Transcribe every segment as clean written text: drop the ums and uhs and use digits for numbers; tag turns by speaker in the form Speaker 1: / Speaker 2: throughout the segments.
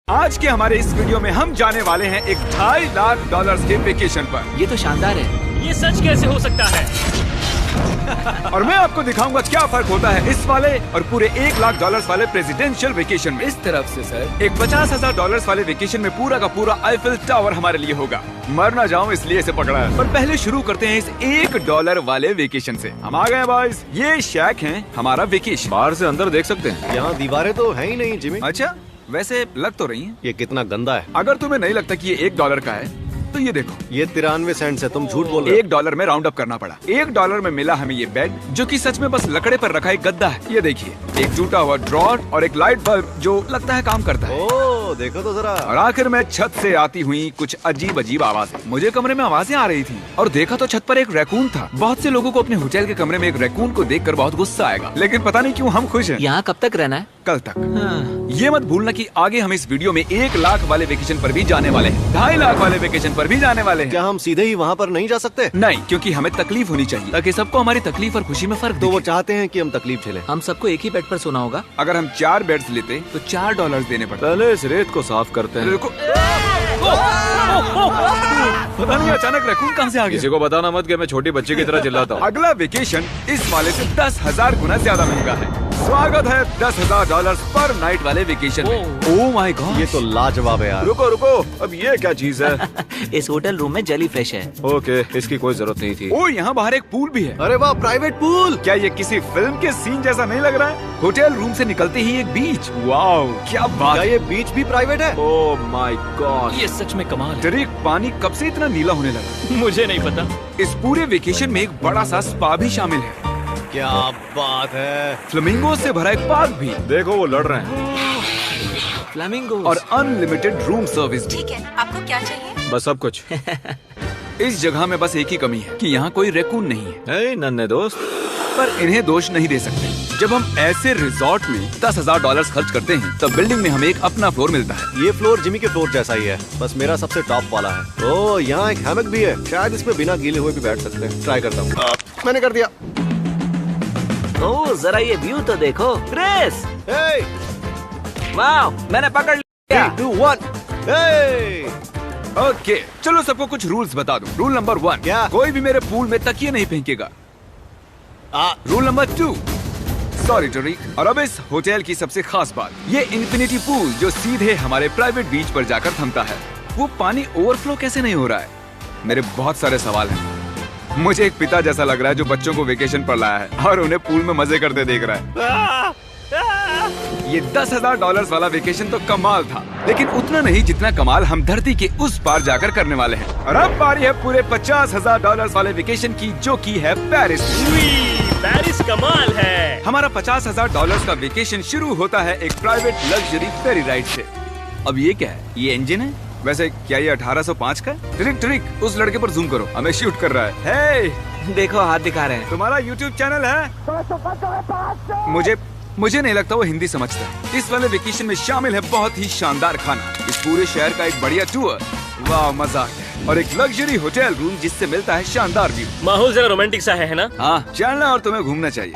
Speaker 1: आज के हमारे इस वीडियो में हम जाने वाले हैं एक $2.5 लाख के वेकेशन पर।
Speaker 2: ये तो शानदार है।
Speaker 3: ये सच कैसे हो सकता है?
Speaker 1: और मैं आपको दिखाऊंगा क्या फर्क होता है इस वाले और पूरे $1 लाख वाले प्रेसिडेंशियल वेकेशन में।
Speaker 2: इस तरफ से सर
Speaker 1: एक $50,000 वाले वेकेशन में पूरा का पूरा आईफिल टावर हमारे लिए होगा। मर ना जाऊं इसलिए इसे पकड़ा है। पर पहले शुरू करते हैं इस $1 वाले वेकेशन से। हम आ गए बॉयज। ये शैक है हमारा वेकेशन।
Speaker 4: बाहर से अंदर देख सकते हैं। यहाँ दीवारें तो है ही नहीं जिमी।
Speaker 1: अच्छा, वैसे लग तो रही हैं।
Speaker 4: ये कितना गंदा है।
Speaker 1: अगर तुम्हें नहीं लगता कि ये $1 का है तो ये देखो,
Speaker 4: ये 93 सेंट्स है। तुम झूठ बोल रहे हो।
Speaker 1: $1 में राउंड अप करना पड़ा। $1 में मिला हमें ये बेड, जो कि सच में बस लकड़े पर रखा एक गद्दा है। ये देखिए, एक टूटा हुआ ड्रॉर और एक लाइट बल्ब जो लगता है काम करता है।
Speaker 4: ओह, देखो तो जरा।
Speaker 1: और आखिर में छत से आती हुई कुछ अजीब अजीब आवाजें। मुझे कमरे में आवाजें आ रही थी और देखा तो छत पर एक रैकून था। बहुत से लोगों को अपने होटल के कमरे में एक रैकून को देखकर बहुत गुस्सा आएगा, लेकिन पता नहीं क्यों हम खुश हैं।
Speaker 2: यहाँ कब तक रहना है?
Speaker 1: कल तक। ये मत भूलना कि आगे हम इस वीडियो में 1 लाख वाले वेकेशन पर भी जाने वाले हैं, 2.5 लाख वाले वेकेशन पर भी जाने वाले हैं।
Speaker 4: क्या हम सीधे ही वहाँ पर नहीं जा सकते?
Speaker 1: नहीं, क्योंकि हमें तकलीफ होनी चाहिए ताकि सबको हमारी तकलीफ और खुशी में फर्क
Speaker 4: तो वो
Speaker 1: दिखे।
Speaker 4: चाहते हैं कि हम तकलीफ झेलें।
Speaker 2: हम सबको एक ही बेड पर सोना होगा।
Speaker 1: अगर हम 4 बेड्स लेते तो $4 देने पड़ते।
Speaker 4: पहले इस रेत को साफ करते हैं।
Speaker 1: रुको। पता नहीं अचानक रैकून कहाँ से आ गया।
Speaker 4: किसी को बताना मत कि मैं छोटी बच्ची की तरह चिल्लाता हूँ।
Speaker 1: अगला वेकेशन इस वाले से 10,000 गुना ज्यादा महंगा है। स्वागत है $10,000 पर नाइट वाले वेकेशन में। ओह माय गॉड,
Speaker 4: ये तो लाजवाब है यार।
Speaker 1: रुको रुको, अब ये क्या चीज है?
Speaker 2: इस होटल रूम में जेली फ्रेश है।
Speaker 4: ओके, इसकी कोई जरूरत नहीं थी।
Speaker 1: ओह, यहाँ बाहर एक पूल भी है।
Speaker 4: अरे वाह, प्राइवेट पूल।
Speaker 1: क्या ये किसी फिल्म के सीन जैसा नहीं लग रहा है? होटल रूम से निकलते ही एक बीच। वाओ, क्या बात
Speaker 4: क्या
Speaker 1: है।
Speaker 4: ये बीच भी प्राइवेट है? ओह माय गॉड।
Speaker 3: ये सच में कमाल है।
Speaker 1: डरिक, पानी कब से इतना नीला होने लगा?
Speaker 3: मुझे नहीं पता।
Speaker 1: इस पूरे वेकेशन में एक बड़ा सा स्पा भी शामिल है।
Speaker 4: क्या बात है।
Speaker 1: फ्लेमिंगो से भरा एक पार्क भी।
Speaker 4: देखो वो लड़ रहे हैं।
Speaker 2: फ्लेमिंगो
Speaker 1: और अनलिमिटेड रूम सर्विस भी।
Speaker 5: ठीक है, आपको क्या चाहिए?
Speaker 4: बस सब कुछ।
Speaker 1: इस जगह में बस एक ही कमी है कि यहाँ कोई रैकून नहीं है।
Speaker 4: हे नन्हे दोस्त।
Speaker 1: पर इन्हें दोष नहीं दे सकते। जब हम ऐसे रिजॉर्ट में $10,000 खर्च करते हैं तब बिल्डिंग में हमें एक अपना फ्लोर मिलता है।
Speaker 4: ये फ्लोर जिमी के फ्लोर जैसा ही है, बस मेरा सबसे टॉप वाला है। ओह, यहाँ एक हैमक भी है। शायद इसमें बिना गीले हुए भी बैठ सकते हैं। ट्राई करता हूँ। मैंने कर दिया।
Speaker 2: ओह, जरा ये व्यू तो देखो। क्रिस,
Speaker 4: Hey,
Speaker 2: वाह, मैंने पकड़ लिया।
Speaker 4: 3, 2, 1. Hey!
Speaker 1: ओके, चलो सबको कुछ रूल्स बता दूं। रूल नंबर 1,
Speaker 4: क्या?
Speaker 1: कोई भी मेरे पूल में तकिए नहीं फेंकेगा। Rule number 2, sorry Tariq. और अब इस होटल की सबसे खास बात, ये इन्फिनिटी पूल जो सीधे हमारे प्राइवेट बीच पर जाकर थमता है। वो पानी ओवरफ्लो कैसे नहीं हो रहा है? मेरे बहुत सारे सवाल हैं। मुझे एक पिता जैसा लग रहा है जो बच्चों को वेकेशन पर लाया है और उन्हें पूल में मजे करते देख रहा है। ये $10,000 वाला वेकेशन तो कमाल था, लेकिन उतना नहीं जितना कमाल हम धरती के उस पार जाकर करने वाले हैं। और अब बारी है पूरे $50,000 वाले वेकेशन की, जो की है पेरिस।
Speaker 3: पेरिस कमाल है।
Speaker 1: हमारा $50,000 का वेकेशन शुरू होता है एक प्राइवेट लग्जरी फेरी राइड से। अब ये क्या है? ये इंजन है? वैसे क्या ये 1805 का है? ट्रिक ट्रिक, उस लड़के पर जूम करो, हमें शूट कर रहा है। हे,
Speaker 2: देखो हाथ दिखा रहे हैं।
Speaker 1: तुम्हारा YouTube चैनल है? मुझे नहीं लगता वो हिंदी समझता है। इस वाले वेकेशन में शामिल है बहुत ही शानदार खाना, इस पूरे शहर का एक बढ़िया टूर, वाह मजा है, और एक लग्जरी होटल रूम जिससे मिलता है शानदार व्यू।
Speaker 3: माहौल जरा रोमांटिक सा है ना?
Speaker 1: हाँ, चलना और तुम्हें घूमना चाहिए।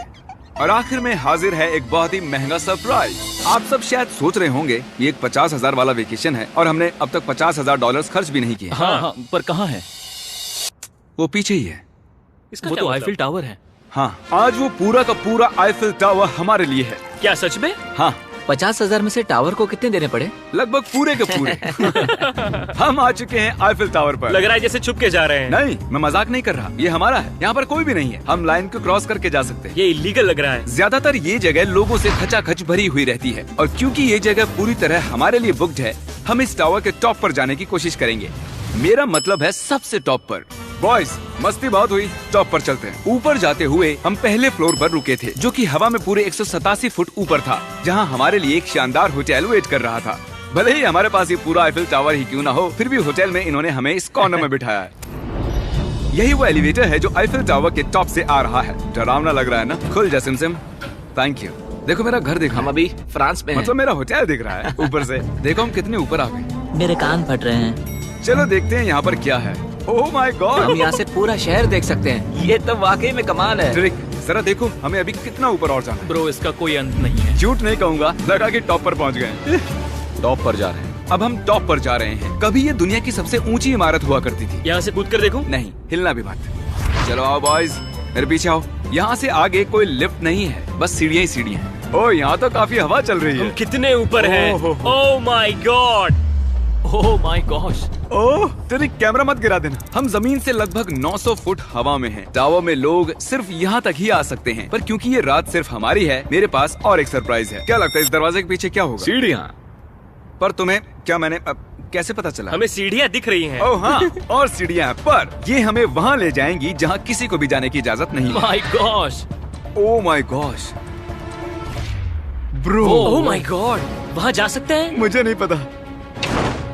Speaker 1: और आखिर में हाजिर है एक बहुत ही महंगा सरप्राइज। आप सब शायद सोच रहे होंगे ये एक 50,000 वाला वेकेशन है और हमने अब तक $50,000 खर्च भी नहीं किए।
Speaker 3: हाँ, पर कहाँ है?
Speaker 1: वो पीछे ही है।
Speaker 3: इसका
Speaker 2: वो
Speaker 3: क्या
Speaker 2: तो
Speaker 3: मतलब?
Speaker 2: आईफिल टावर है।
Speaker 1: हाँ, आज वो पूरा का पूरा आईफिल टावर हमारे लिए है।
Speaker 3: क्या सच में?
Speaker 1: हाँ,
Speaker 2: 50,000 में से टावर को कितने देने पड़े?
Speaker 1: लगभग पूरे के पूरे। हम आ चुके हैं आईफिल टावर पर।
Speaker 3: लग रहा है जैसे छुप के जा रहे हैं।
Speaker 1: नहीं, मैं मजाक नहीं कर रहा, ये हमारा है। यहाँ पर कोई भी नहीं है, हम लाइन को क्रॉस करके जा सकते हैं।
Speaker 3: ये इलीगल लग रहा है।
Speaker 1: ज्यादातर ये जगह लोगों से खचाखच भरी हुई रहती है, और क्योंकि ये जगह पूरी तरह हमारे लिए बुक्ड है, हम इस टावर के टॉप पर जाने की कोशिश करेंगे। मेरा मतलब है सबसे टॉप पर। बॉयज, मस्ती बहुत हुई, टॉप पर चलते हैं। ऊपर जाते हुए हम पहले फ्लोर पर रुके थे, जो कि हवा में पूरे 187 फुट ऊपर था, जहां हमारे लिए एक शानदार होटल वेट कर रहा था। भले ही हमारे पास ये पूरा आईफिल टावर ही क्यों ना हो, फिर भी होटल में इन्होंने हमें इस कॉर्नर में बिठाया है। यही वो एलिवेटर है जो आईफिल टावर के टॉप से आ रहा है। डरावना लग रहा है ना? खुल जा सिम। Thank you. देखो मेरा घर देखो।
Speaker 2: हम अभी फ्रांस में हैं।
Speaker 1: मतलब मेरा होटल दिख रहा है ऊपर से। देखो हम कितने ऊपर आ गए।
Speaker 2: मेरे कान फट रहे हैं।
Speaker 1: चलो देखते हैं यहाँ पर क्या है। ओह माय
Speaker 2: हम
Speaker 1: गॉड,
Speaker 2: यहाँ से पूरा शहर देख सकते हैं। ये तो वाकई में कमाल है।
Speaker 1: ट्रिक, जरा देखो हमें अभी कितना ऊपर और जाना है।
Speaker 3: ब्रो, इसका कोई अंत नहीं है।
Speaker 1: झूठ नहीं कहूँगा, लगा कि टॉप पर पहुँच गए।
Speaker 4: टॉप पर जा रहे हैं।
Speaker 1: अब हम टॉप पर जा रहे हैं। कभी ये दुनिया की सबसे ऊंची इमारत हुआ करती थी।
Speaker 3: यहाँ से कूद कर देखो।
Speaker 1: नहीं, हिलना भी मत। चलो आओ बॉयज, मेरे पीछे आओ। यहाँ से आगे कोई लिफ्ट नहीं है, बस सीढ़ियाँ ही सीढ़ियाँ हैं। ओह, यहाँ तो काफी हवा चल रही है।
Speaker 3: हम कितने ऊपर हैं? Oh my god,
Speaker 5: oh my gosh.
Speaker 1: Oh, तेरी कैमरा मत गिरा देना। हम जमीन से लगभग 900 फुट हवा में हैं। टावर में लोग सिर्फ यहाँ तक ही आ सकते हैं, पर क्योंकि ये रात सिर्फ हमारी है, मेरे पास और एक सरप्राइज है। क्या लगता है इस दरवाजे के पीछे क्या होगा?
Speaker 5: सीढ़ियाँ।
Speaker 1: पर तुम्हें क्या मैंने कैसे पता चला?
Speaker 3: हमें सीढ़ियाँ दिख रही हैं।
Speaker 1: ओह हाँ, और सीढ़ियाँ, पर ये हमें वहाँ ले जाएंगी जहाँ किसी को भी जाने की इजाजत नहीं है।
Speaker 5: My gosh.
Speaker 1: Oh my gosh bro,
Speaker 3: oh my God, वहाँ जा सकते हैं?
Speaker 1: मुझे नहीं पता।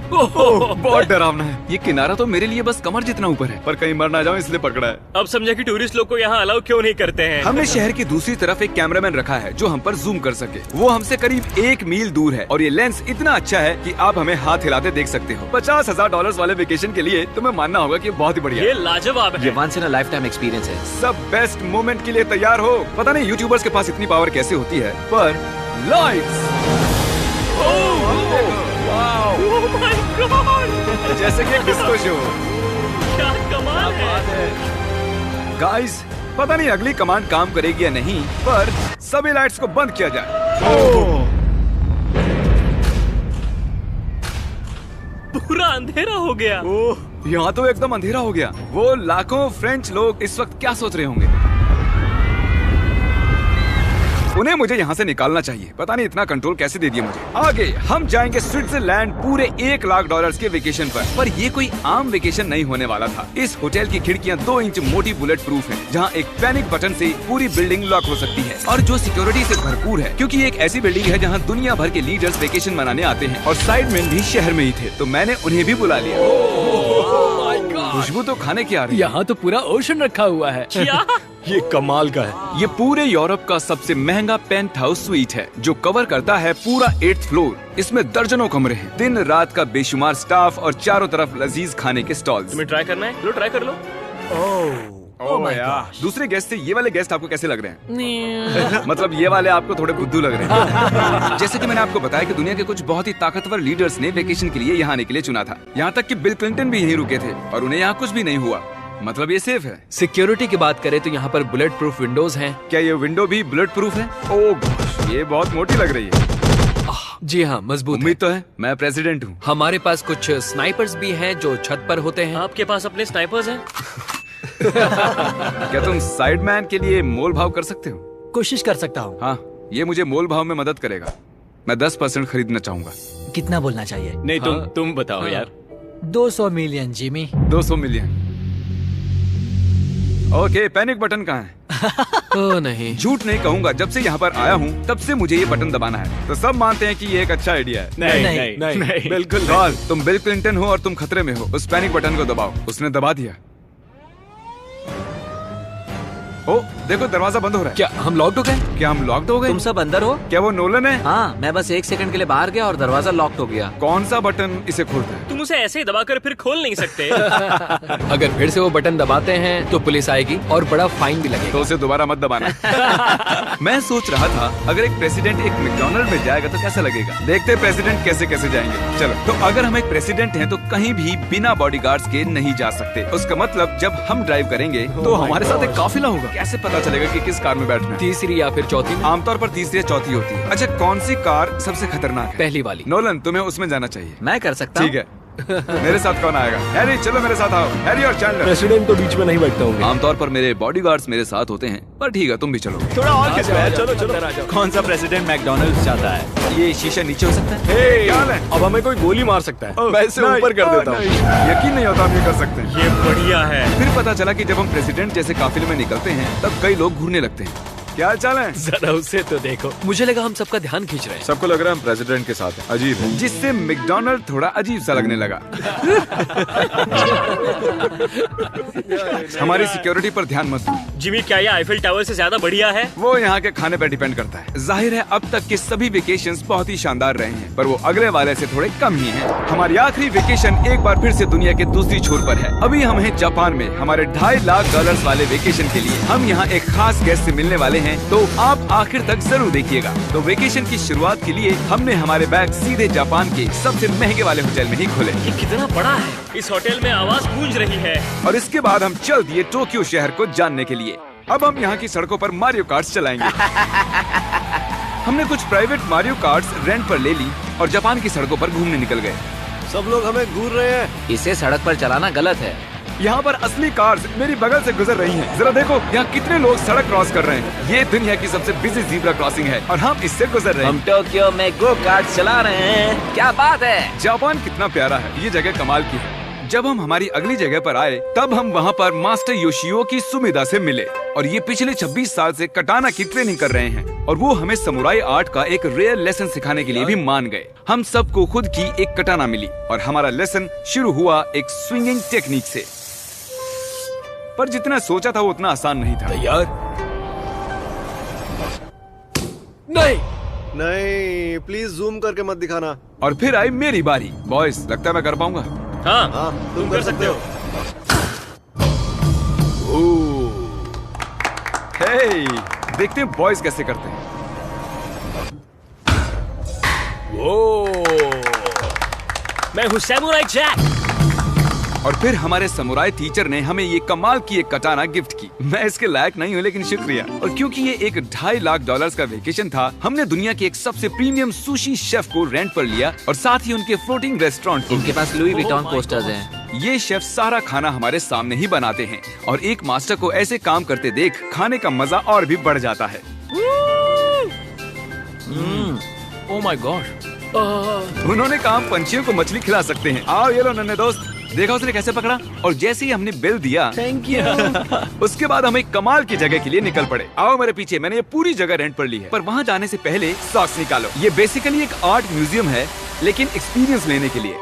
Speaker 1: ओह, बहुत डरावना है। ये किनारा तो मेरे लिए बस कमर जितना ऊपर है, पर कहीं मर ना जाऊं इसलिए पकड़ा है।
Speaker 3: अब समझा कि टूरिस्ट लोग को यहाँ अलाउ क्यों नहीं करते हैं।
Speaker 1: हमने शहर की दूसरी तरफ एक कैमरामैन रखा है जो हम पर जूम कर सके। वो हमसे करीब 1 मील दूर है और ये लेंस इतना अच्छा है कि आप हमें हाथ हिलाते देख सकते हो। $50,000 वाले वेकेशन के लिए तुम्हें मानना होगा कि बहुत ही बढ़िया
Speaker 3: ये
Speaker 1: है।
Speaker 3: लाजवाब
Speaker 5: ये
Speaker 3: है।
Speaker 5: Once in a lifetime experience है।
Speaker 1: सब बेस्ट मोमेंट के लिए तैयार हो। पता नहीं यूट्यूबर्स के पास इतनी पावर कैसे होती है, पर लाइट्स
Speaker 3: ओह माय गॉड,
Speaker 1: जैसे कि डिस्को शो।
Speaker 3: क्या कमाल है।
Speaker 1: गाइस, पता नहीं अगली कमांड काम करेगी या नहीं, पर सभी लाइट्स को बंद किया जाए।
Speaker 3: पूरा अंधेरा हो गया।
Speaker 1: ओह, यहाँ तो एकदम अंधेरा हो गया। वो लाखों फ्रेंच लोग इस वक्त क्या सोच रहे होंगे? उन्हें मुझे यहाँ से निकालना चाहिए। पता नहीं इतना कंट्रोल कैसे दे दिया मुझे। आगे हम जाएंगे स्विट्जरलैंड पूरे $1,00,000 के वेकेशन पर ये कोई आम वेकेशन नहीं होने वाला था। इस होटल की खिड़कियाँ 2 इंच मोटी बुलेट प्रूफ है, जहाँ एक पैनिक बटन से पूरी बिल्डिंग लॉक हो सकती है, और जो सिक्योरिटी से भरपूर है, क्योंकि ये एक ऐसी बिल्डिंग है जहाँ दुनिया भर के लीडर्स वेकेशन मनाने आते हैं। और साइडमैन भी शहर में ही थे, तो मैंने उन्हें भी बुला लिया। खुशबू तो खाने की आ रही है।
Speaker 5: यहाँ तो पूरा ओशन रखा हुआ है।
Speaker 3: क्या?
Speaker 5: ये कमाल का है।
Speaker 1: ये पूरे यूरोप का सबसे महंगा पेंट हाउस स्वीट है, जो कवर करता है पूरा 8th फ्लोर। इसमें दर्जनों कमरे हैं, दिन रात का बेशुमार स्टाफ और चारों तरफ लजीज खाने के स्टॉल्स।
Speaker 3: तुम्हें ट्राई करना है? लो ट्राई कर लो।
Speaker 1: ओह यार, दूसरे गेस्ट से ये वाले गेस्ट आपको कैसे लग रहे हैं? मतलब ये वाले आपको थोड़े बुद्धू लग रहे हैं। जैसे कि मैंने आपको बताया कि दुनिया के कुछ बहुत ही ताकतवर लीडर्स ने वेकेशन के लिए यहाँ आने के लिए चुना था। यहाँ तक कि बिल क्लिंटन भी यहीं रुके थे और उन्हें यहाँ कुछ भी नहीं हुआ। मतलब ये सेफ है।
Speaker 5: सिक्योरिटी की बात करें तो यहाँ पर बुलेट प्रूफ विंडोज हैं।
Speaker 1: क्या ये विंडो भी बुलेट प्रूफ है? ओह गॉश, ये बहुत मोटी लग रही है।
Speaker 5: जी हाँ, मजबूत है।
Speaker 1: उम्मीद तो है, मैं प्रेसिडेंट हूँ।
Speaker 5: हमारे पास कुछ स्नाइपर्स भी हैं जो छत पर होते हैं।
Speaker 3: आपके पास अपने स्नाइपर्स हैं?
Speaker 1: क्या तुम साइडमैन के लिए मोल भाव कर सकते हो?
Speaker 5: कोशिश कर सकता हूँ।
Speaker 1: हाँ, ये मुझे मोल भाव में मदद करेगा। मैं 10% खरीदना चाहूंगा।
Speaker 6: कितना बोलना चाहिए?
Speaker 3: नहीं, तुम बताओ यार।
Speaker 6: 200 million Jimmy.
Speaker 1: 200 million. Okay, panic button कहाँ है?
Speaker 5: ओ नहीं,
Speaker 1: झूठ नहीं कहूंगा, जब से यहाँ पर आया हूँ तब से मुझे ये बटन दबाना है। तो सब मानते हैं कि ये एक अच्छा आइडिया है।
Speaker 6: नहीं,
Speaker 1: बिल्कुल नहीं। तुम बिल क्लिंटन हो और तुम खतरे में हो। उस पैनिक बटन को दबाओ। उसने दबा दिया। ओ, देखो दरवाजा बंद हो रहा है।
Speaker 5: क्या हम लॉक्ड हो गए?
Speaker 1: क्या हम लॉक्ड हो गए?
Speaker 2: तुम सब अंदर हो?
Speaker 1: क्या वो नोलन है?
Speaker 2: हाँ, मैं बस 1 सेकंड के लिए बाहर गया और दरवाजा लॉक्ड हो गया।
Speaker 1: कौन सा बटन इसे खोलता है?
Speaker 3: तुम उसे ऐसे ही दबाकर फिर खोल नहीं सकते।
Speaker 5: अगर फिर से वो बटन दबाते हैं तो पुलिस आएगी और बड़ा फाइन भी
Speaker 1: तो
Speaker 5: लगेगा।
Speaker 1: उसे दोबारा मत दबाना। मैं सोच रहा था अगर एक प्रेसिडेंट एक मैकडॉनल्ड में जाएगा तो कैसा लगेगा। देखते हैं प्रेसिडेंट कैसे कैसे जाएंगे। चलो, तो अगर हम एक प्रेसिडेंट हैं तो कहीं भी बिना बॉडीगार्ड्स के नहीं जा सकते। उसका मतलब जब हम ड्राइव करेंगे तो हमारे साथ एक काफिला होगा। कैसे पता चलेगा कि किस कार में बैठना है?
Speaker 5: तीसरी या फिर चौथी में?
Speaker 1: आमतौर पर तीसरी या चौथी होती है। अच्छा, कौन सी कार सबसे खतरनाक है?
Speaker 5: पहली वाली।
Speaker 1: नोलन, तुम्हें उसमें जाना चाहिए।
Speaker 2: मैं कर सकता हूँ।
Speaker 1: ठीक है। मेरे साथ कौन आएगा? हैरी, चलो मेरे साथ आओ। हैरी और चैंडलर।
Speaker 3: प्रेसिडेंट तो बीच में नहीं बैठते होंगे।
Speaker 1: आमतौर पर मेरे बॉडीगार्ड्स मेरे साथ होते हैं, पर ठीक है, तुम भी चलो।
Speaker 3: थोड़ा और खिंचो यार, चलो।
Speaker 7: कौन सा प्रेसिडेंट मैकडॉनल्ड्स चाहता है?
Speaker 1: ये शीशा नीचे हो सकता है? क्या हाल है?
Speaker 3: अब हमें कोई गोली मार सकता है।
Speaker 1: मैं इसे ऊपर कर देता हूँ। यकीन नहीं होता हम ये कर सकते हैं।
Speaker 3: ये बढ़िया है।
Speaker 1: फिर पता चला कि जब हम प्रेसिडेंट जैसे काफिले में निकलते हैं तब कई लोग घूरने लगते हैं। क्या चाल है?
Speaker 5: जरा उसे तो देखो। मुझे लगा हम सबका ध्यान खींच रहे हैं।
Speaker 1: सबको लग रहा है हम प्रेसिडेंट के साथ हैं। अजीब है। जिससे मैकडॉनल्ड थोड़ा अजीब सा लगने लगा। हमारी सिक्योरिटी पर ध्यान मत दो।
Speaker 3: जिमी, क्या ये आईफिल टावर से ज्यादा बढ़िया है?
Speaker 1: वो यहाँ के खाने पर डिपेंड करता है। जाहिर है अब तक के सभी वेकेशंस बहुत ही शानदार रहे हैं, पर वो अगले वाले से थोड़े कम ही हैं। हमारी आखिरी वेकेशन एक बार फिर से दुनिया के दूसरी छोर पर है। अभी हम हैं जापान में, हमारे $2.5 लाख वाले वेकेशन के लिए। हम यहाँ एक खास गेस्ट से मिलने वाले हैं हैं तो आप आखिर तक जरूर देखिएगा। तो वेकेशन की शुरुआत के लिए हमने हमारे बैग सीधे जापान के सबसे महंगे वाले होटल में ही खोले
Speaker 3: ये कितना बड़ा है। इस होटल में आवाज गूंज रही है।
Speaker 1: और इसके बाद हम चल दिए टोक्यो शहर को जानने के लिए। अब हम यहाँ की सड़कों पर मारियो कार्ट्स चलाएंगे। हमने कुछ प्राइवेट मारियो कार्ट्स रेंट पर ले ली और जापान की सड़कों पर घूमने निकल गए।
Speaker 4: सब लोग हमें घूर रहे हैं।
Speaker 5: इसे सड़क पर चलाना गलत है।
Speaker 1: यहाँ पर असली कार्स मेरी बगल से गुजर रही हैं। जरा देखो यहाँ कितने लोग सड़क क्रॉस कर रहे हैं। ये दुनिया की सबसे बिजी ज़ीब्रा क्रॉसिंग है और हम इससे गुजर रहे
Speaker 2: हम
Speaker 1: हैं।
Speaker 2: टोक्यो में गो कार्ट चला रहे हैं। क्या बात है।
Speaker 1: जापान कितना प्यारा है। ये जगह कमाल की है। जब हम हमारी अगली जगह पर आए तब हम वहाँ पर मास्टर योशियो की सुमिदा से मिले और ये पिछले 26 साल से कटाना की ट्रेनिंग कर रहे हैं और वो हमें समुराई आर्ट का एक रेयर लेसन सिखाने के लिए भी मान गए। हम सबको खुद की एक कटाना मिली और हमारा लेसन शुरू हुआ एक स्विंगिंग टेक्निक से। पर जितना सोचा था वो उतना आसान नहीं था।
Speaker 5: यार नहीं,
Speaker 4: नहीं, प्लीज जूम करके मत दिखाना।
Speaker 1: और फिर आई मेरी बारी। बॉयज, लगता है मैं कर पाऊंगा।
Speaker 3: हाँ,
Speaker 4: हाँ, तुम कर सकते हो।
Speaker 1: हे, देखते हैं बॉयज कैसे करते हैं।
Speaker 3: मैं हूँ सैमुराई जैक।
Speaker 1: और फिर हमारे समुराई टीचर ने हमें ये कमाल की एक कटाना गिफ्ट की। मैं इसके लायक नहीं हूँ लेकिन शुक्रिया। और क्योंकि ये एक $2.5 लाख का वेकेशन था, हमने दुनिया के एक सबसे प्रीमियम सुशी शेफ को रेंट पर लिया और साथ ही उनके फ्लोटिंग रेस्टोरेंट।
Speaker 5: इनके पास लुई विटॉन पोस्टर्स हैं।
Speaker 1: ये शेफ सारा खाना हमारे सामने ही बनाते हैं और एक मास्टर को ऐसे काम करते देख खाने का मजा और भी बढ़ जाता है।
Speaker 5: ओह माय गॉड।
Speaker 1: उन्होंने कहा हम पंछियों को मछली खिला सकते हैं। आओ ये लो नन्हे दोस्त। देखा उसने कैसे पकड़ा। और जैसे ही हमने बिल दिया, थैंक यू, उसके बाद हम एक कमाल की जगह के लिए निकल पड़े। आओ मेरे पीछे। मैंने ये पूरी जगह रेंट पर ली है। पर वहाँ जाने से पहले सॉक्स निकालो। ये बेसिकली एक आर्ट म्यूजियम है लेकिन एक्सपीरियंस लेने के लिए।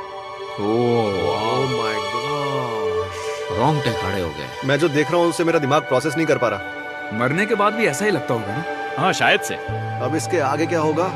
Speaker 4: ओह माय गॉड,
Speaker 5: रोंगटे खड़े हो गए।
Speaker 4: मैं जो देख रहा हूँ उससे मेरा दिमाग प्रोसेस नहीं कर पा रहा।
Speaker 1: मरने के बाद भी ऐसा ही लगता होगा ना।
Speaker 3: हाँ, शायद से।
Speaker 4: अब इसके आगे क्या होगा?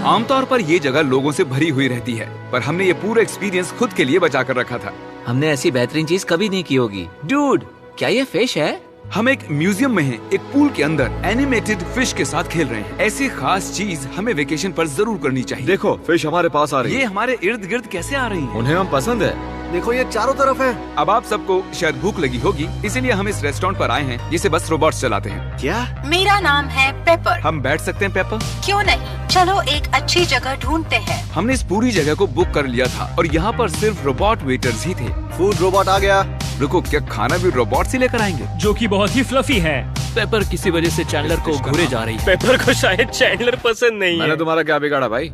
Speaker 1: आमतौर पर ये जगह लोगों से भरी हुई रहती है, पर हमने ये पूरा एक्सपीरियंस खुद के लिए बचा कर रखा था।
Speaker 5: हमने ऐसी बेहतरीन चीज कभी नहीं की होगी। डूड, क्या ये फिश है?
Speaker 1: हम एक म्यूजियम में हैं, एक पूल के अंदर एनिमेटेड फिश के साथ खेल रहे हैं। ऐसी खास चीज हमें वेकेशन पर जरूर करनी चाहिए।
Speaker 4: देखो, फिश हमारे पास आ रही
Speaker 1: ये
Speaker 4: है।
Speaker 1: हमारे इर्द गिर्द कैसे आ रही हैं?
Speaker 7: उन्हें हम पसंद है।
Speaker 4: देखो, ये चारों तरफ है।
Speaker 1: अब आप सबको शायद भूख लगी होगी, इसीलिए हम इस रेस्टोरेंट पर आए हैं जिसे बस रोबोट्स चलाते हैं।
Speaker 4: क्या?
Speaker 8: मेरा नाम है पेपर।
Speaker 1: हम बैठ सकते हैं पेपर?
Speaker 8: क्यों नहीं, चलो एक अच्छी जगह ढूंढते हैं।
Speaker 1: हमने इस पूरी जगह को बुक कर लिया था और यहाँ पर सिर्फ रोबोट वेटर्स ही थे।
Speaker 4: फूड रोबोट आ गया।
Speaker 1: रुको, क्या खाना भी रोबोट से लेकर आएंगे?
Speaker 3: जो कि बहुत ही फ्लफी है।
Speaker 5: पेपर किसी वजह से चैंडलर को घूरे जा रही है।
Speaker 3: पेपर को शायद चैंडलर पसंद नहीं
Speaker 7: मैंने
Speaker 3: है।
Speaker 7: तुम्हारा क्या बिगाड़ा भाई?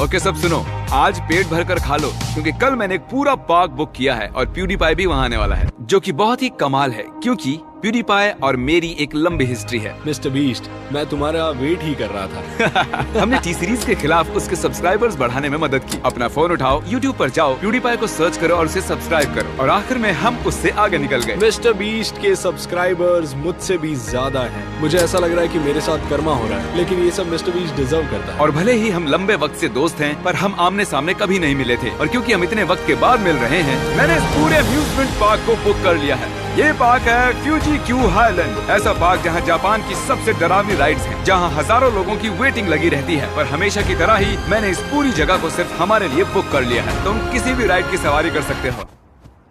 Speaker 1: ओके सब सुनो, आज पेट भर कर खा लो क्योंकि कल मैंने एक पूरा पार्क बुक किया है और प्यूडीपाई भी वहाँ आने वाला है, जो कि बहुत ही कमाल है क्योंकि प्यूडीपाई और मेरी एक लंबी हिस्ट्री है।
Speaker 3: मिस्टर बीस्ट, मैं तुम्हारा वेट ही कर रहा था।
Speaker 1: हमने टी सीरीज के खिलाफ उसके सब्सक्राइबर्स बढ़ाने में मदद की। अपना फोन उठाओ, यूट्यूब पर जाओ, प्यूडीपाई को सर्च करो और उसे सब्सक्राइब करो और आखिर में हम उससे आगे निकल गए।
Speaker 3: मिस्टर बीस्ट के सब्सक्राइबर्स मुझसे भी ज्यादा हैं। मुझे ऐसा लग रहा है कि मेरे साथ कर्मा हो रहा है, लेकिन ये सब मिस्टर बीस्ट डिजर्व करता है।
Speaker 1: और भले ही हम लंबे वक्त से दोस्त हैं, पर हम आमने सामने कभी नहीं मिले थे और क्योंकि हम इतने वक्त के बाद मिल रहे हैं, मैंने इस पूरे अम्यूजमेंट पार्क को बुक कर लिया है। ये पार्क है फ्यूजी क्यू हाईलैंड, ऐसा पार्क जहाँ जापान की सबसे डरावनी राइड्स हैं, जहाँ हजारों लोगों की वेटिंग लगी रहती है। पर हमेशा की तरह ही मैंने इस पूरी जगह को सिर्फ हमारे लिए बुक कर लिया है। तुम किसी भी राइड की सवारी कर सकते हो।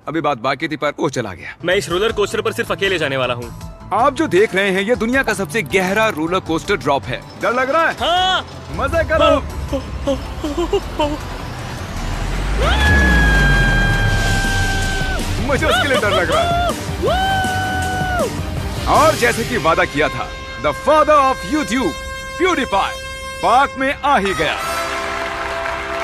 Speaker 1: अभी बात बाकी थी पर वो चला गया।
Speaker 3: मैं इस रोलर कोस्टर पर सिर्फ अकेले जाने वाला हूँ।
Speaker 1: आप जो देख रहे हैं ये दुनिया का सबसे गहरा रोलर कोस्टर ड्रॉप है। डर लग रहा है?
Speaker 3: हाँ।
Speaker 1: मजा करो। मुझे उसके लिए डर लग रहा है। और जैसे कि वादा किया था, the father of YouTube PewDiePie park में आ ही गया।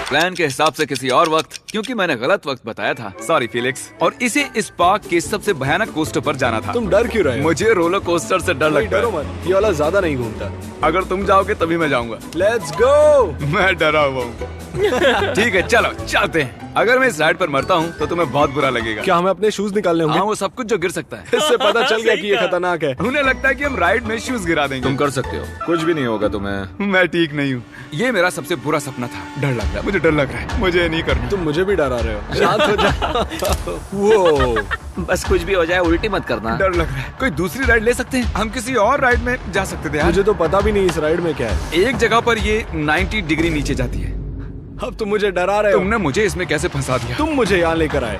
Speaker 1: प्लान के हिसाब से किसी और वक्त, क्योंकि मैंने गलत वक्त बताया था, सॉरी फिलिक्स। और इसे इस पार्क के सबसे भयानक कोस्टर पर जाना था।
Speaker 3: तुम डर क्यों रहे हो?
Speaker 1: मुझे रोलर कोस्टर से डर लगता
Speaker 3: डरो
Speaker 1: है।
Speaker 3: मत, ये वाला ज्यादा नहीं घूमता।
Speaker 1: अगर तुम जाओगे तभी मैं जाऊंगा।
Speaker 3: Let's go.
Speaker 1: मैं डरा हुआ हूँ। ठीक है चलो चलते हैं। अगर मैं इस राइड पर मरता हूँ तो तुम्हें बहुत बुरा लगेगा।
Speaker 3: क्या हमें अपने शूज निकालने होंगे?
Speaker 1: हाँ, वो सब कुछ जो गिर सकता है।
Speaker 3: इससे पता चल गया कि ये खतरनाक है।
Speaker 1: उन्हें लगता है कि हम राइड में शूज गिरा देंगे।
Speaker 7: तुम कर सकते हो, कुछ भी नहीं होगा तुम्हें।
Speaker 1: मैं ठीक नहीं हूँ। ये मेरा सबसे बुरा सपना था। डर लग रहा है, मुझे डर लग रहा है। मुझे नहीं करना।
Speaker 3: तुम मुझे भी डरा रहे हो। शांत हो जा। वो
Speaker 2: बस कुछ भी हो जाए उल्टी मत करना।
Speaker 1: डर लग रहा है। कोई दूसरी राइड ले सकते हैं? हम किसी और राइड में जा सकते थे यार।
Speaker 3: मुझे तो पता भी नहीं इस राइड में क्या है।
Speaker 1: एक जगह पर ये 90 डिग्री नीचे जाती है।
Speaker 3: अब तुम मुझे डरा रहे हो।
Speaker 1: तुमने मुझे इसमें कैसे फंसा दिया?
Speaker 3: तुम मुझे यहाँ लेकर आए।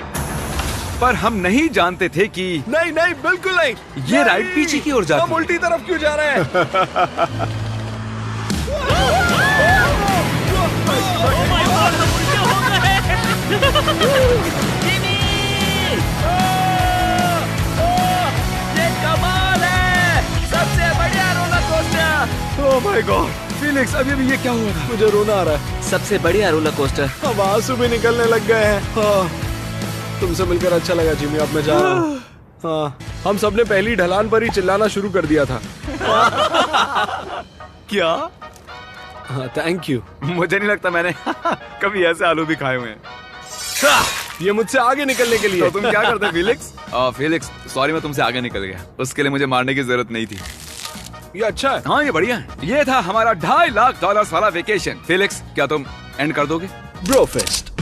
Speaker 1: पर हम नहीं जानते थे कि
Speaker 3: नहीं नहीं बिल्कुल नहीं।
Speaker 1: ये राइड पीछे की ओर जाती
Speaker 3: हम उल्टी तरफ क्यों जा रहे हैं?
Speaker 1: ओह माय गॉड फिलिक्स, अभी ये क्या हुआ था?
Speaker 3: मुझे रोना आ रहा है।
Speaker 2: सबसे बढ़िया रोलर कोस्टर।
Speaker 3: अब आंसू भी निकलने लग गए हैं। हाँ, तुमसे मिलकर अच्छा लगा जिमी। अब मैं जा रहा हूँ। हाँ, हम सबने पहली ढलान पर ही चिल्लाना शुरू कर दिया था।
Speaker 1: क्या?
Speaker 3: हाँ, थैंक यू।
Speaker 1: मुझे नहीं लगता मैंने कभी ऐसे आलू भी खाए हुए हैं।
Speaker 3: ये मुझसे आगे निकलने के लिए।
Speaker 1: तो तुम क्या करते फिलिक्स? फिलिक्स सॉरी, मैं तुमसे आगे निकल गया। उसके लिए मुझे मारने की जरूरत नहीं थी।
Speaker 3: ये अच्छा है।
Speaker 1: हाँ ये बढ़िया है। ये था हमारा $2.5 लाख वाला वेकेशन। फिलिक्स क्या तुम एंड कर दोगे?
Speaker 3: Bro fest.